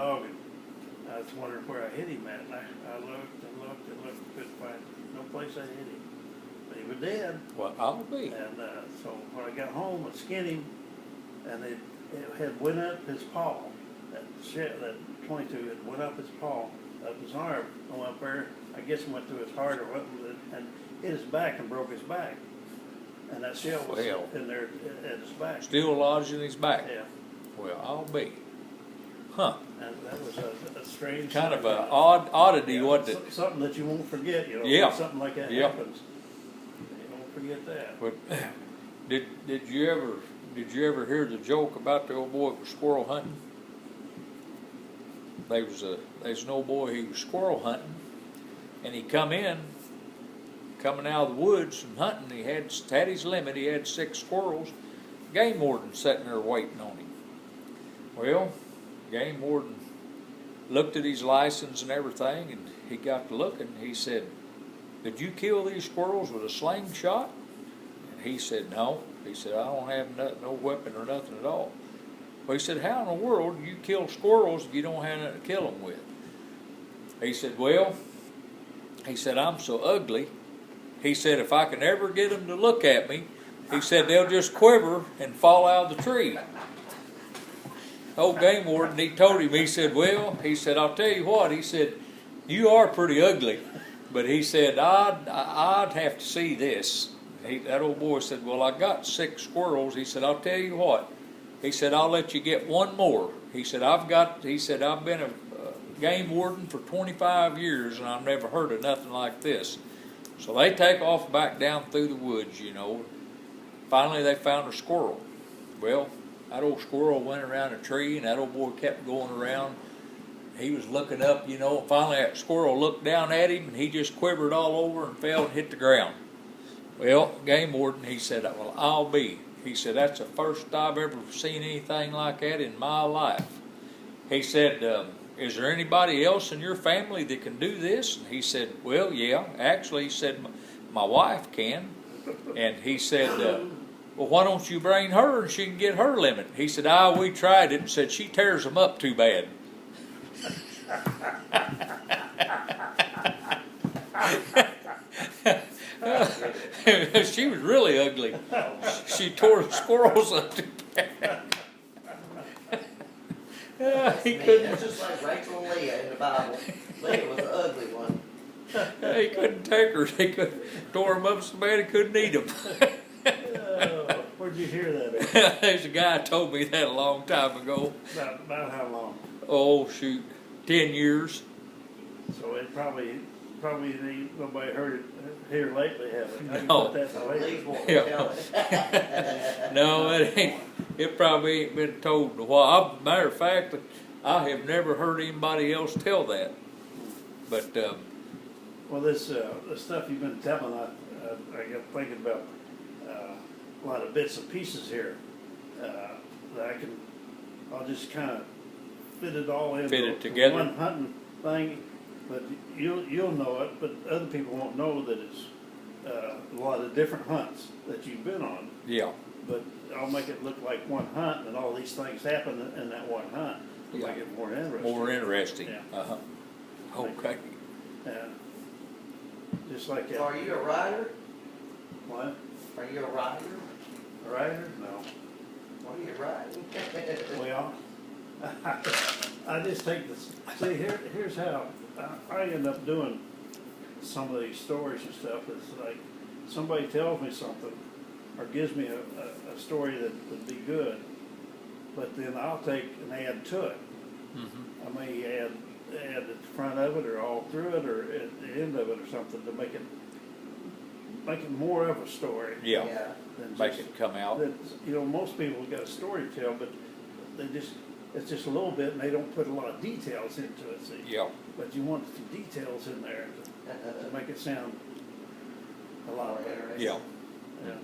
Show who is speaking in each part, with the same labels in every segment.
Speaker 1: dog, and I was wondering where I hit him at. And I looked and looked and looked, couldn't find no place I hit him. But he was dead.
Speaker 2: Well, I'll be.
Speaker 1: And so when I got home, I skinned him, and it had went up his paw. That 22 had went up his paw, up his arm, went up there. I guess it went through his heart or what, and hit his back and broke his back. And that shell was in there at his back.
Speaker 2: Still lodged in his back?
Speaker 1: Yeah.
Speaker 2: Well, I'll be. Huh.
Speaker 1: And that was a strange...
Speaker 2: Kind of an oddity,
Speaker 1: yeah,
Speaker 2: wasn't it?
Speaker 1: Something that you won't forget, you know.
Speaker 2: Yeah.
Speaker 1: When something like that happens. You don't forget that.
Speaker 2: But did you ever hear the joke about the old boy that was squirrel hunting? There's an old boy, he was squirrel hunting, and he coming out of the woods and hunting. He had his limit. He had 6 squirrels. Game warden sitting there waiting on him. Well, game warden looked at his license and everything, and he got to looking. He said, "Did you kill these squirrels with a slingshot?" And he said, "No." He said, "I don't have no weapon or nothing at all." Well, he said, "How in the world do you kill squirrels if you don't have nothing to kill them with?" He said, "Well," he said, "I'm so ugly." He said, "If I can ever get them to look at me," he said, "they'll just quiver and fall out of the tree." Old game warden, he told him, he said, "Well," he said, "I'll tell you what," he said, "you are pretty ugly, but," he said, I'd have to see this." That old boy said, "Well, I got 6 squirrels." He said, "I'll tell you what," he said, "I'll let you get one more." He said, "I've been a game warden for 25 years and I've never heard of nothing like this." So they take off back down through the woods, you know. Finally, they found a squirrel. Well, that old squirrel went around a tree, and that old boy kept going around. He was looking up, you know. Finally, that squirrel looked down at him, and he just quivered all over and fell and hit the ground. Well, game warden, he said, "Well, I'll be." He said, "That's the first I've ever seen anything like that in my life." He said, "Is there anybody else in your family that can do this?" And he said, "Well, yeah. Actually," he said, "my wife can." And he said, "Well, why don't you bring her and she can get her limit?" He said, "We tried it," and said, "She tears them up too bad." She was really ugly. She tore the squirrels up too bad. He couldn't.
Speaker 3: That's just like Rachel and Leah in the Bible. Leah was the ugly one.
Speaker 2: He couldn't take her. He tore them up so bad he couldn't eat them.
Speaker 1: Where'd you hear that at?
Speaker 2: There's a guy told me that a long time ago.
Speaker 1: About how long?
Speaker 2: Oh, shoot, 10 years.
Speaker 1: So it probably nobody heard it here lately, have it? I can
Speaker 2: No.
Speaker 1: put that in the
Speaker 3: Please
Speaker 1: latest.
Speaker 3: won't
Speaker 2: Yeah.
Speaker 3: tell it.
Speaker 2: No, it ain't. It probably ain't been told in a while. Matter of fact, I have never heard anybody else tell that. But
Speaker 1: Well, this the stuff you've been telling, I got thinking about a lot of bits and pieces here that I'll just kind of fit it all in.
Speaker 2: Fit it together.
Speaker 1: One hunting thing, but you'll know it, but other people won't know that it's a lot of different hunts that you've been on.
Speaker 2: yeah,
Speaker 1: But I'll make it look like one hunt, and all these things happen in that one hunt to
Speaker 2: Yeah.
Speaker 1: make it more interesting.
Speaker 2: more interesting.
Speaker 1: Yeah.
Speaker 2: Okay.
Speaker 1: Just like
Speaker 3: So are you a rider?
Speaker 1: What?
Speaker 3: Are you a rider?
Speaker 1: A rider? No.
Speaker 3: What are you riding?
Speaker 1: Well, I just take this. See, here's how I end up doing some of these stories and stuff. It's like somebody tells me something or gives me a story that would be good, but then I'll take and add to it.
Speaker 2: Mm-hmm.
Speaker 1: I may add at the front of it or all through it or at the end of it or something to make it more of a story.
Speaker 2: Yeah.
Speaker 1: Than
Speaker 2: Make
Speaker 1: just,
Speaker 2: it come out.
Speaker 1: that, you know, most people got a story to tell, but it's just a little bit, and they don't put a lot of details into it. See?
Speaker 2: Yeah.
Speaker 1: But you want some details in there to make it sound a lot better.
Speaker 2: Yeah.
Speaker 1: Yeah.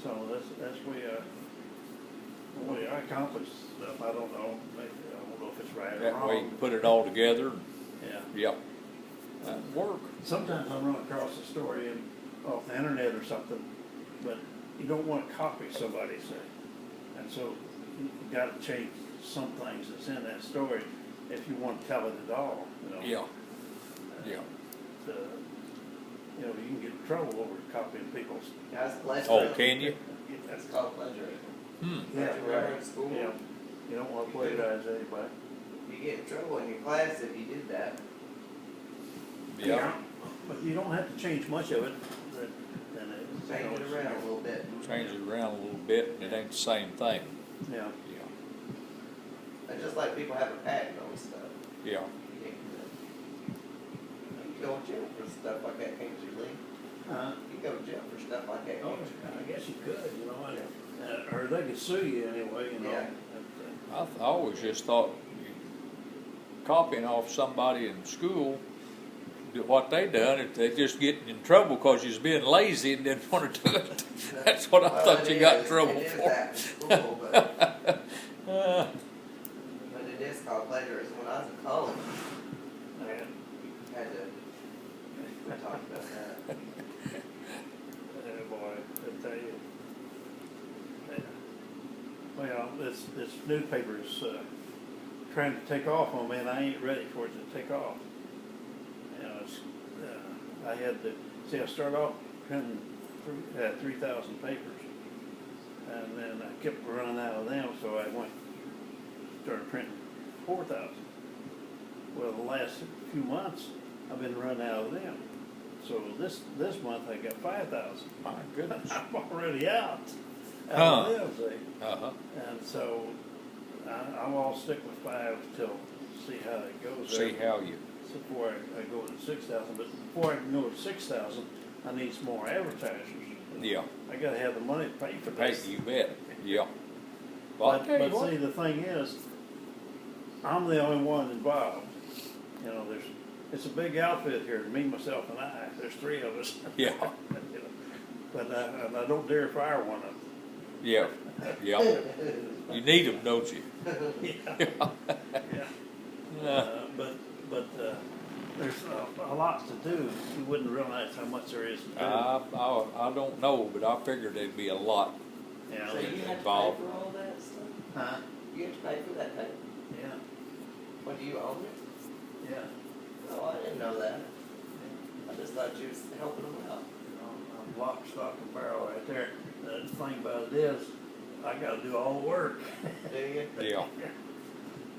Speaker 1: So that's the way I accomplish stuff. I don't know. Maybe, I don't know if it's right or
Speaker 2: That
Speaker 1: wrong.
Speaker 2: way you can put it all together.
Speaker 1: Yeah.
Speaker 2: Yeah. That'd work.
Speaker 1: Sometimes I run across a story off the internet or something, but you don't want to copy somebody, say, and so you got to change some things that's in that story, if you want to tell it at all, you know.
Speaker 2: Yeah, yeah.
Speaker 1: Uh, you know, you can get in trouble over copying people's.
Speaker 3: That's plagiarism.
Speaker 2: Oh, can you?
Speaker 3: That's called plagiarism.
Speaker 2: Hmm.
Speaker 3: Don't you remember in school?
Speaker 1: Yeah, you don't want to plagiarize anybody.
Speaker 3: You get in trouble in your class if you did that.
Speaker 2: Yeah,
Speaker 1: But you don't have to change much of it, then it.
Speaker 3: Change it around a little bit.
Speaker 2: change it around a little bit, and it ain't the same thing.
Speaker 1: Yeah,
Speaker 2: Yeah,
Speaker 3: It's just like people have a patent on stuff.
Speaker 2: yeah.
Speaker 3: You can't do that. You can go to jail for stuff like that, can't you, Lee? You can go to jail for stuff like that,
Speaker 1: oh,
Speaker 3: can't you?
Speaker 1: I guess you could, you know, or they could sue you anyway, you know.
Speaker 3: Yeah.
Speaker 2: I always just thought copying off somebody in school, what they done, if they just get in trouble because you's being lazy and didn't want to do it. That's what I
Speaker 3: Well,
Speaker 2: thought
Speaker 3: it
Speaker 2: you got in
Speaker 3: is-
Speaker 2: trouble
Speaker 3: it is
Speaker 2: for.
Speaker 3: that in school, but
Speaker 2: Uh,
Speaker 3: it is called plagiarism. When I was in college,
Speaker 1: Yeah.
Speaker 3: I had to, we talked about that.
Speaker 1: Boy, I tell you. Yeah. Well, this newspaper's, trying to take off on me, and I ain't ready for it to take off. You know, it's, I had to, see, I started off printing 3,000 papers, and then I kept running out of them, so I started printing 4,000. Well, the last few months, I've been running out of them. So this month I got 5,000.
Speaker 2: My goodness.
Speaker 1: I'm already out
Speaker 2: Huh.
Speaker 1: of them, see.
Speaker 2: Uh-huh.
Speaker 1: And so I'll stick with 5 till see how it goes.
Speaker 2: See
Speaker 1: there.
Speaker 2: how you,
Speaker 1: Before I go to 6,000, but before I can go to 6,000, I need some more advertisers.
Speaker 2: yeah,
Speaker 1: I gotta have the money to pay for
Speaker 2: hey,
Speaker 1: this.
Speaker 2: you bet, yeah. Well, I'll
Speaker 1: But,
Speaker 2: tell you
Speaker 1: but
Speaker 2: what.
Speaker 1: see, the thing is, I'm the only one involved. You know, it's a big outfit here, me, myself, and I. There's 3 of us.
Speaker 2: Yeah.
Speaker 1: You know, but and I don't dare fire one of them.
Speaker 2: Yeah, yeah. You need them, don't you?
Speaker 1: Yeah.
Speaker 2: Yeah.
Speaker 1: But there's a lot to do. You wouldn't realize how much there is to do.
Speaker 2: I don't know, but I figured there'd be a lot.
Speaker 1: You know,
Speaker 3: So you have to pay
Speaker 2: Involved.
Speaker 3: for all that stuff?
Speaker 1: huh?
Speaker 3: You have to pay for that paper?
Speaker 1: Yeah,
Speaker 3: What, do you own it?
Speaker 1: yeah.
Speaker 3: Oh, I didn't know that. I just thought you was helping them out.
Speaker 1: You know, I'm lock, stock, and barrel right there. The thing about it is, I gotta do all the work.
Speaker 3: Do you?
Speaker 2: Yeah.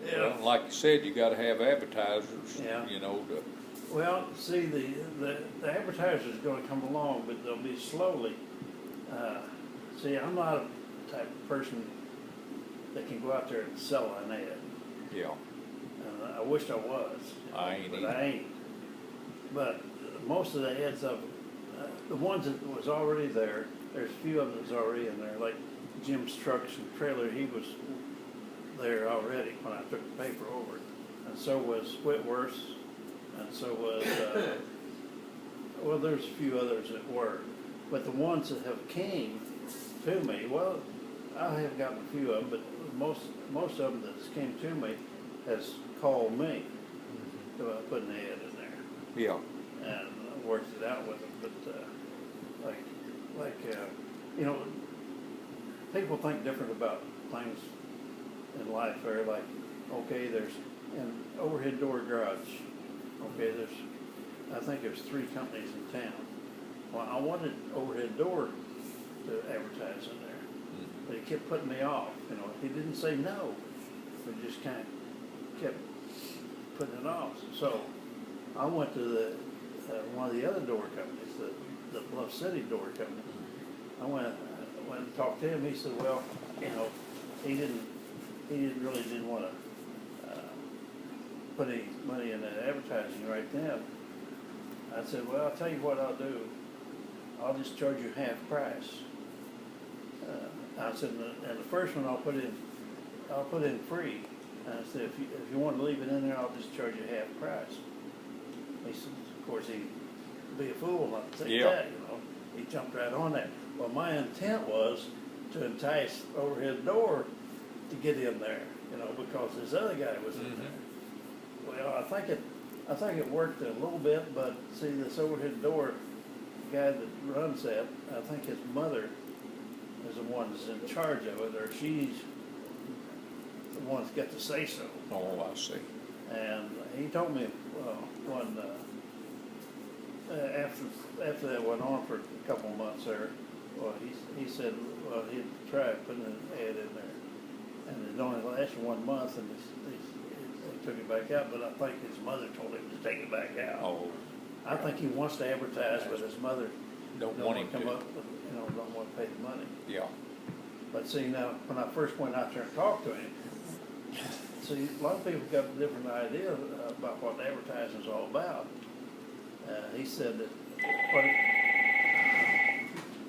Speaker 1: Yeah.
Speaker 2: Well, like you said, you gotta have advertisers,
Speaker 1: Yeah.
Speaker 2: you know, to,
Speaker 1: Well, see, the advertiser's gonna come along, but they'll be slowly. See, I'm not a type of person that can go out there and sell an ad.
Speaker 2: yeah.
Speaker 1: And I wish I was.
Speaker 2: I ain't
Speaker 1: But
Speaker 2: either.
Speaker 1: I ain't. But most of the ads the ones that was already there, there's a few of them that's already in there, like Jim's Trucks and Trailer, he was there already when I took the paper over. And so was Whitworth's, and so was, well, there's a few others that were. But the ones that have came to me, well, I have gotten a few of them, but most of them that came to me has called me about putting an ad in there,
Speaker 2: Yeah,
Speaker 1: and I worked it out with them. But you know, people think different about things in life. They're like, okay, there's an overhead door garage. Okay, I think there's 3 companies in town. Well, I wanted overhead door to advertise in there, but he kept putting me off. You know, he didn't say no, but just kind of kept putting it off. So I went to the one of the other door companies, the Bluff City Door Company. I went and talked to him. He said, well, you know, he didn't want to put any money in that advertising right then. I said, well, I'll tell you what I'll do. I'll just charge you half price. I said, and the first one I'll put in free. And I said, if you want to leave it in there, I'll just charge you half price. He said, of course, he'd be a fool not to take
Speaker 2: Yeah.
Speaker 1: that, you know. He jumped right on that. Well, my intent was to entice Overhead Door to get in there, you know, because this other guy was in there. Well, I think it worked a little bit, but see, this Overhead Door guy that runs that, I think his mother is the one that's in charge of it, or she's the one that's got the say-so.
Speaker 2: Oh, I see.
Speaker 1: And he told me, when, after that went on for a couple of months there, well, he said, well, he'd tried putting an ad in there. And it only lasted 1 month and they took it back out, but I think his mother told him to take it back out.
Speaker 2: Oh,
Speaker 1: I think he wants to advertise, but his mother
Speaker 2: don't
Speaker 1: don't
Speaker 2: want
Speaker 1: want
Speaker 2: him
Speaker 1: to come
Speaker 2: to.
Speaker 1: up with, don't want to pay the money.
Speaker 2: Yeah,
Speaker 1: But see, now, when I first went out there and talked to him, see, a lot of people got a different idea about what advertising's all about. He said that,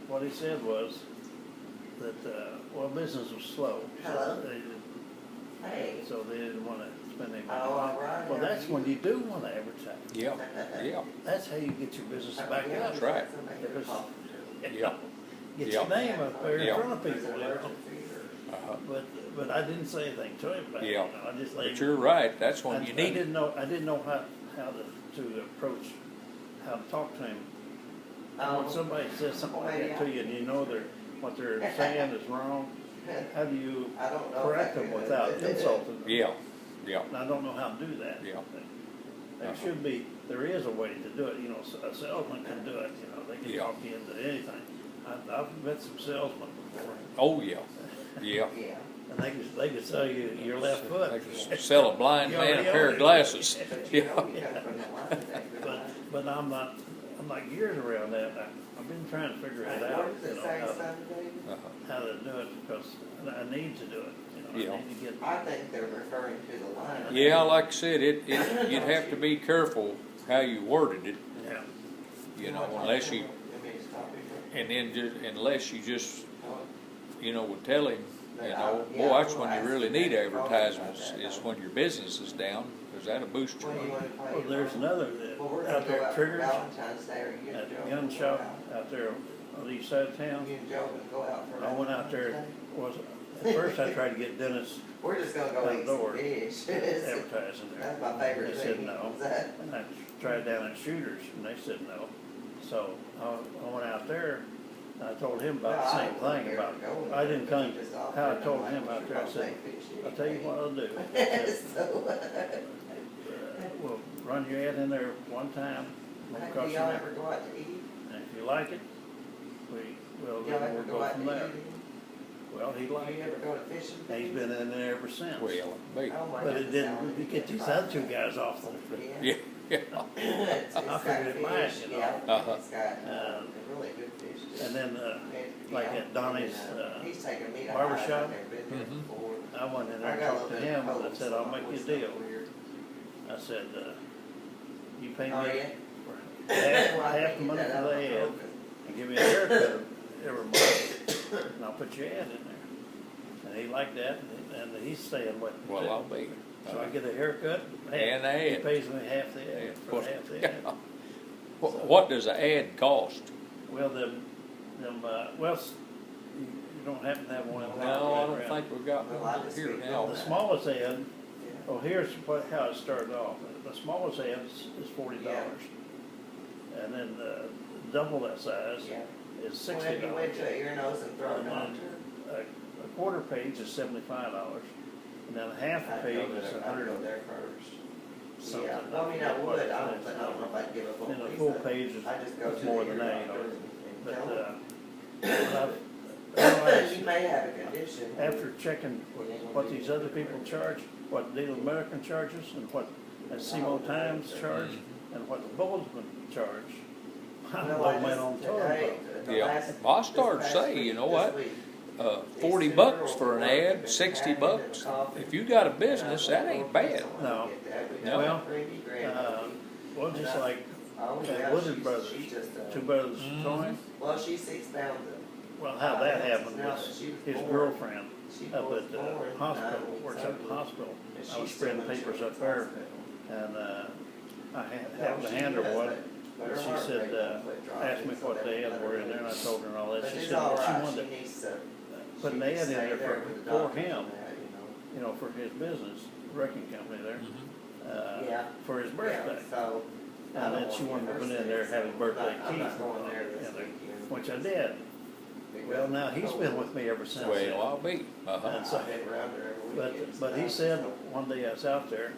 Speaker 1: what he said was that, well, business was slow.
Speaker 3: Hello?
Speaker 1: They didn't-
Speaker 3: Hey.
Speaker 1: So they didn't wanna spend any money.
Speaker 3: Oh, all right.
Speaker 1: Well, that's when you do wanna advertise.
Speaker 2: yeah, yeah,
Speaker 1: That's how you get your business back
Speaker 3: Yeah,
Speaker 1: up.
Speaker 2: That's right.
Speaker 3: somebody
Speaker 1: Because-
Speaker 3: to talk to.
Speaker 2: yeah.
Speaker 1: Get
Speaker 2: Yeah.
Speaker 1: your name up there in
Speaker 2: Yeah.
Speaker 1: front of
Speaker 3: There's
Speaker 1: people,
Speaker 3: an
Speaker 1: you know.
Speaker 3: emergency or-
Speaker 2: Uh-huh.
Speaker 1: But I didn't say anything to him about it,
Speaker 2: Yeah.
Speaker 1: I just let
Speaker 2: But
Speaker 1: him.
Speaker 2: you're right, that's when
Speaker 1: I
Speaker 2: you need it.
Speaker 1: I didn't know how to approach, how to talk to him. When
Speaker 3: Oh.
Speaker 1: somebody says something like that to you and you know what they're saying is wrong, how do you
Speaker 3: I don't know. if
Speaker 1: correct
Speaker 3: I
Speaker 1: them
Speaker 3: could.
Speaker 1: without insulting them?
Speaker 2: Yeah, yeah,
Speaker 1: And I don't know how to do that.
Speaker 2: Yeah.
Speaker 1: There is a way to do it, a salesman can do it, they can
Speaker 2: Yeah.
Speaker 1: talk you into anything. I've met some salesmen before,
Speaker 2: oh, yeah, yeah.
Speaker 3: Yeah.
Speaker 1: and they could sell you your left foot.
Speaker 2: They could sell a blind
Speaker 1: You
Speaker 2: man a
Speaker 1: already
Speaker 2: pair
Speaker 1: own
Speaker 2: of
Speaker 1: it.
Speaker 2: glasses.
Speaker 3: But you
Speaker 2: Yeah,
Speaker 3: know, you come from the line today, good line.
Speaker 1: But I'm not geared around that. I've been trying to figure it out,
Speaker 3: What does it say, Sunday?
Speaker 2: uh-huh.
Speaker 1: how to do it, because I need to do it,
Speaker 2: Yeah.
Speaker 1: I need to get.
Speaker 3: I think they're referring to the line.
Speaker 2: Yeah, like I said, you'd have to be careful how you worded it,
Speaker 1: Yeah.
Speaker 2: unless you,
Speaker 3: You want me to stop you?
Speaker 2: and then unless you just,
Speaker 3: Oh,
Speaker 2: would tell him, boy, that's when you really need advertisements, is when your business is down, because that'll boost your
Speaker 3: When do you
Speaker 2: money.
Speaker 3: wanna play?
Speaker 1: Well, there's another
Speaker 3: Well, we're
Speaker 1: out
Speaker 3: gonna
Speaker 1: there
Speaker 3: go
Speaker 1: at
Speaker 3: out for
Speaker 1: Triggers,
Speaker 3: Valentine's Day, or you
Speaker 1: at
Speaker 3: and Joe.
Speaker 1: the
Speaker 3: can
Speaker 1: gun
Speaker 3: go
Speaker 1: shop
Speaker 3: out.
Speaker 1: out there on the east side of town.
Speaker 3: You and Joe can go out for.
Speaker 1: I went out there,
Speaker 3: Valentine's Day.
Speaker 1: at first I tried to get Dennis
Speaker 3: We're just gonna go eat some
Speaker 1: outdoor
Speaker 3: fish.
Speaker 1: advertising there.
Speaker 3: That's my favorite
Speaker 1: They said
Speaker 3: thing.
Speaker 1: no.
Speaker 3: Is that?
Speaker 1: And I tried down at Shooters, and they said no. So I went out there, and I told him about the same thing about, I didn't think, how I told him out there, I said, I'll tell you what I'll do. I said,
Speaker 3: So,
Speaker 1: We'll run your ad in there one time, won't
Speaker 3: do
Speaker 1: cost you
Speaker 3: y'all
Speaker 1: nothing.
Speaker 3: ever go out to eat?
Speaker 1: And if you like it, we'll
Speaker 3: Y'all ever
Speaker 1: go
Speaker 3: go out to
Speaker 1: from
Speaker 3: eat?
Speaker 1: there. Well, he
Speaker 3: Do
Speaker 1: liked
Speaker 3: you
Speaker 1: it.
Speaker 3: ever go to fishing?
Speaker 1: And he's been in there ever since.
Speaker 2: Well, me,
Speaker 3: Oh my
Speaker 1: But it
Speaker 3: goodness,
Speaker 1: didn't, you get these other two guys off the,
Speaker 2: yeah, yeah,
Speaker 3: It's
Speaker 1: I
Speaker 3: got
Speaker 1: figured it might,
Speaker 3: fish,
Speaker 1: you know.
Speaker 3: yeah,
Speaker 2: Uh-huh.
Speaker 3: it's got,
Speaker 1: Uh,
Speaker 3: really good fish. too.
Speaker 1: and then, like
Speaker 3: Yeah,
Speaker 1: at Donnie's,
Speaker 3: and, he's taken me to
Speaker 1: barber
Speaker 3: highs.
Speaker 1: shop.
Speaker 3: I've never been there
Speaker 2: Mhm.
Speaker 3: before.
Speaker 1: I went in there
Speaker 3: I
Speaker 1: and
Speaker 3: got a
Speaker 1: talked to
Speaker 3: little bit
Speaker 1: him,
Speaker 3: of
Speaker 1: and I
Speaker 3: cold,
Speaker 1: said,
Speaker 3: so
Speaker 1: I'll
Speaker 3: I
Speaker 1: make you a
Speaker 3: always
Speaker 1: deal.
Speaker 3: felt weird.
Speaker 1: I said, you pay me
Speaker 3: Oh, yeah?
Speaker 1: for
Speaker 3: Well, I
Speaker 1: half
Speaker 3: think
Speaker 1: the money
Speaker 3: that
Speaker 1: for
Speaker 3: out
Speaker 1: the
Speaker 3: of
Speaker 1: ad,
Speaker 3: broken.
Speaker 1: and give me a haircut every month, and I'll put your ad in there. And he liked that, and he's staying with me.
Speaker 2: well,
Speaker 1: too.
Speaker 2: I'll be.
Speaker 1: So I get a haircut,
Speaker 2: And the
Speaker 1: he
Speaker 2: ad.
Speaker 1: pays me half the ad, for
Speaker 2: Well,
Speaker 1: half the ad.
Speaker 2: What does an ad cost?
Speaker 1: Well, you don't happen to have one.
Speaker 2: No, I don't think we've got
Speaker 3: Well, I
Speaker 2: one
Speaker 3: just
Speaker 2: here
Speaker 3: speak
Speaker 2: now.
Speaker 1: The smallest ad,
Speaker 3: Yeah.
Speaker 1: oh, here's how it started off. The smallest ad is $40. And then double that size
Speaker 3: Yeah.
Speaker 1: is
Speaker 3: Whenever you went
Speaker 1: $60.
Speaker 3: to your nose and throat
Speaker 1: And then
Speaker 3: doctor.
Speaker 1: a quarter page is $75. And then a half a
Speaker 3: I'd
Speaker 1: page
Speaker 3: go
Speaker 1: is
Speaker 3: there, I'd
Speaker 1: 100
Speaker 3: go there first.
Speaker 1: something.
Speaker 3: Yeah, well, I mean, I would, I don't know if I'd give up on
Speaker 1: And a
Speaker 3: Lisa.
Speaker 1: full page is
Speaker 3: I just go
Speaker 1: is
Speaker 3: to
Speaker 1: more
Speaker 3: the
Speaker 1: than
Speaker 3: ear
Speaker 1: that.
Speaker 3: doctor and
Speaker 1: But,
Speaker 3: tell them.
Speaker 1: but I realized
Speaker 3: You may have a condition.
Speaker 1: after checking what these other people charge, what Daily American charges, and what SEMO Times charge, and what the Bulletin charge, I'm
Speaker 3: Well,
Speaker 1: low
Speaker 3: I
Speaker 1: man on
Speaker 3: just
Speaker 1: totem
Speaker 3: today,
Speaker 1: pole.
Speaker 3: the
Speaker 2: Yeah.
Speaker 3: last-
Speaker 2: Well, I
Speaker 3: this
Speaker 2: started
Speaker 3: past
Speaker 2: saying,
Speaker 3: week-
Speaker 2: you know
Speaker 3: this
Speaker 2: what?
Speaker 3: week,
Speaker 2: $40 for an ad, $60. If you got a business, that ain't bad.
Speaker 1: No.
Speaker 2: No.
Speaker 1: Well, Well, just like Woodard Brothers, Two Brothers
Speaker 2: Mhm.
Speaker 1: Towing,
Speaker 3: Well, she's 6,000.
Speaker 1: well, how that happened
Speaker 3: Now that
Speaker 1: was
Speaker 3: she was
Speaker 1: his
Speaker 3: born,
Speaker 1: girlfriend
Speaker 3: she
Speaker 1: up
Speaker 3: was
Speaker 1: at the
Speaker 3: born
Speaker 1: hospital,
Speaker 3: 9 weeks
Speaker 1: works at the
Speaker 3: old,
Speaker 1: hospital.
Speaker 3: and
Speaker 1: I was
Speaker 3: she's
Speaker 1: spreading
Speaker 3: still in
Speaker 1: papers up
Speaker 3: children's
Speaker 1: there,
Speaker 3: hospital.
Speaker 1: and I
Speaker 3: No,
Speaker 1: happened to
Speaker 3: she
Speaker 1: hand her
Speaker 3: does,
Speaker 1: one.
Speaker 3: but her
Speaker 1: She
Speaker 3: heart
Speaker 1: said,
Speaker 3: rate won't quit dropping,
Speaker 1: asked me
Speaker 3: so
Speaker 1: what
Speaker 3: they
Speaker 1: they had
Speaker 3: let
Speaker 1: were
Speaker 3: her
Speaker 1: in there, and I
Speaker 3: leave.
Speaker 1: told her and all that.
Speaker 3: But
Speaker 1: She
Speaker 3: she's
Speaker 1: said,
Speaker 3: all
Speaker 1: well, she
Speaker 3: right,
Speaker 1: wanted
Speaker 3: she
Speaker 1: to
Speaker 3: needs to.
Speaker 1: put
Speaker 3: she
Speaker 1: an
Speaker 3: can
Speaker 1: ad in
Speaker 3: stay
Speaker 1: there
Speaker 3: there
Speaker 1: for
Speaker 3: with the
Speaker 1: him,
Speaker 3: doctors and that,
Speaker 1: for his business, wrecking company there,
Speaker 3: Yeah.
Speaker 1: for his
Speaker 3: Yeah,
Speaker 1: birthday.
Speaker 3: so. I
Speaker 1: And
Speaker 3: don't
Speaker 1: then she
Speaker 3: want
Speaker 1: wanted to
Speaker 3: her
Speaker 1: put in
Speaker 3: sick,
Speaker 1: there,
Speaker 3: so
Speaker 1: happy birthday,
Speaker 3: I'm not
Speaker 1: Keith,
Speaker 3: going there this
Speaker 1: in there,
Speaker 3: weekend.
Speaker 1: which I did. Well, now, he's been with me ever since then.
Speaker 2: Well, I'll be,
Speaker 1: And so-
Speaker 3: I've been around there every weekend.
Speaker 1: But he said, one day I was out there,